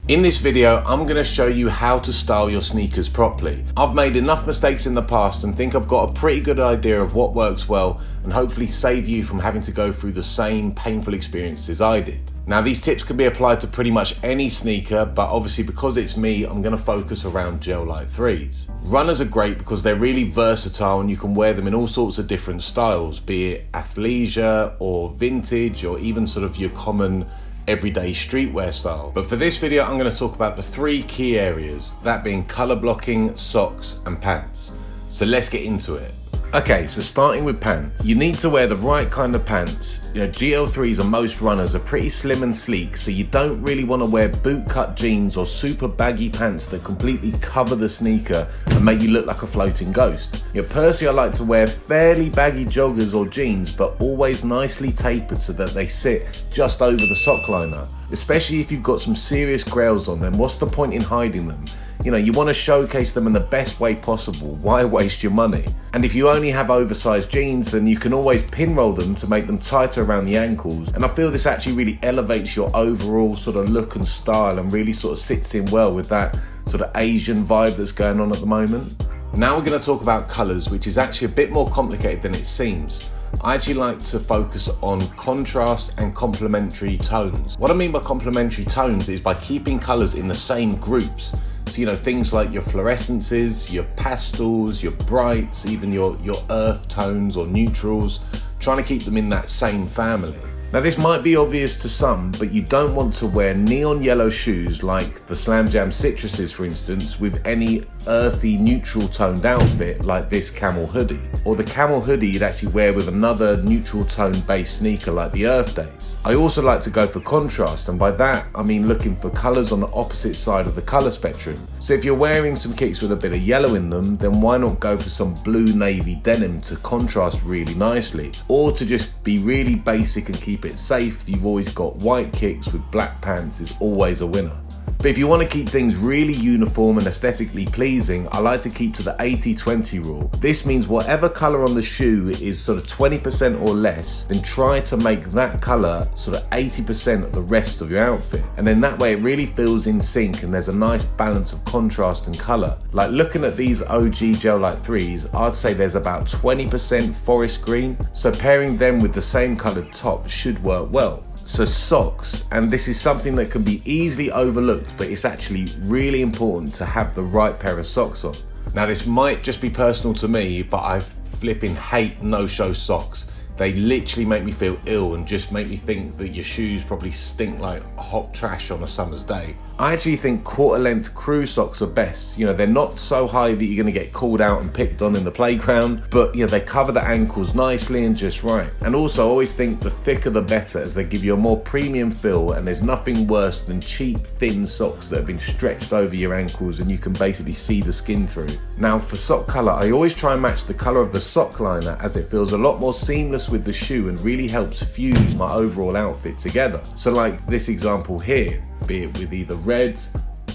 In this video, I'm going to show you how to style your sneakers properly. I've made enough mistakes in the past and think I've got a pretty good idea of what works well and hopefully save you from having to go through the same painful experiences I did. Now, these tips can be applied to pretty much any sneaker, but obviously because it's me, I'm going to focus around Gel Lyte 3s. Runners are great because they're really versatile and you can wear them in all sorts of different styles, be it athleisure or vintage or even sort of your common everyday streetwear style. But for this video, I'm going to talk about the three key areas, that being color blocking, socks and pants. So let's get into it. Okay, so starting with pants. You need to wear the right kind of pants. You know, GL3s and most runners are pretty slim and sleek, so you don't really want to wear bootcut jeans or super baggy pants that completely cover the sneaker and make you look like a floating ghost. You know, personally, I like to wear fairly baggy joggers or jeans, but always nicely tapered so that they sit just over the sock liner. Especially if you've got some serious grails on them, what's the point in hiding them? You know, you want to showcase them in the best way possible. Why waste your money? And if you only have oversized jeans, then you can always pinroll them to make them tighter around the ankles. And I feel this actually really elevates your overall sort of look and style and really sort of sits in well with that sort of Asian vibe that's going on at the moment. Now we're going to talk about colors, which is actually a bit more complicated than it seems. I actually like to focus on contrast and complementary tones. What I mean by complementary tones is by keeping colors in the same groups. So, you know, things like your fluorescences, your pastels, your brights, even your earth tones or neutrals, trying to keep them in that same family. Now, this might be obvious to some, but you don't want to wear neon yellow shoes like the Slam Jam Citruses, for instance, with any earthy neutral toned outfit like this camel hoodie, or the camel hoodie you'd actually wear with another neutral tone based sneaker like the Earth Days. I also like to go for contrast, and by that I mean looking for colours on the opposite side of the colour spectrum. So if you're wearing some kicks with a bit of yellow in them, then why not go for some blue navy denim to contrast really nicely? Or to just be really basic and keep it safe, you've always got white kicks with black pants is always a winner. But if you want to keep things really uniform and aesthetically pleasing, I like to keep to the 80-20 rule. This means whatever colour on the shoe is sort of 20% or less, then try to make that colour sort of 80% of the rest of your outfit. And then that way it really feels in sync and there's a nice balance of contrast and colour. Like looking at these OG Gel Lyte 3s, I'd say there's about 20% forest green, so pairing them with the same coloured top should work well. So socks, and this is something that can be easily overlooked, but it's actually really important to have the right pair of socks on. Now this might just be personal to me, but I flipping hate no-show socks. They literally make me feel ill and just make me think that your shoes probably stink like hot trash on a summer's day. I actually think quarter-length crew socks are best. You know, they're not so high that you're going to get called out and picked on in the playground, but you know, they cover the ankles nicely and just right. And also, I always think the thicker the better, as they give you a more premium feel, and there's nothing worse than cheap, thin socks that have been stretched over your ankles and you can basically see the skin through. Now, for sock colour, I always try and match the colour of the sock liner, as it feels a lot more seamless with the shoe and really helps fuse my overall outfit together. So like this example here, be it with either red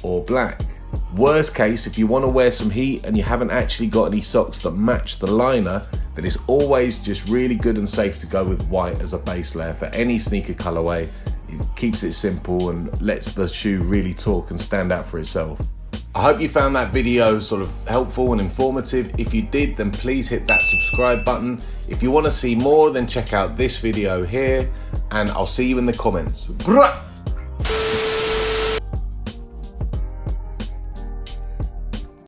or black. Worst case, if you want to wear some heat and you haven't actually got any socks that match the liner, then it's always just really good and safe to go with white as a base layer for any sneaker colorway. It keeps it simple and lets the shoe really talk and stand out for itself. I hope you found that video sort of helpful and informative. If you did, then please hit that subscribe button. If you want to see more, then check out this video here, and I'll see you in the comments. Bruh!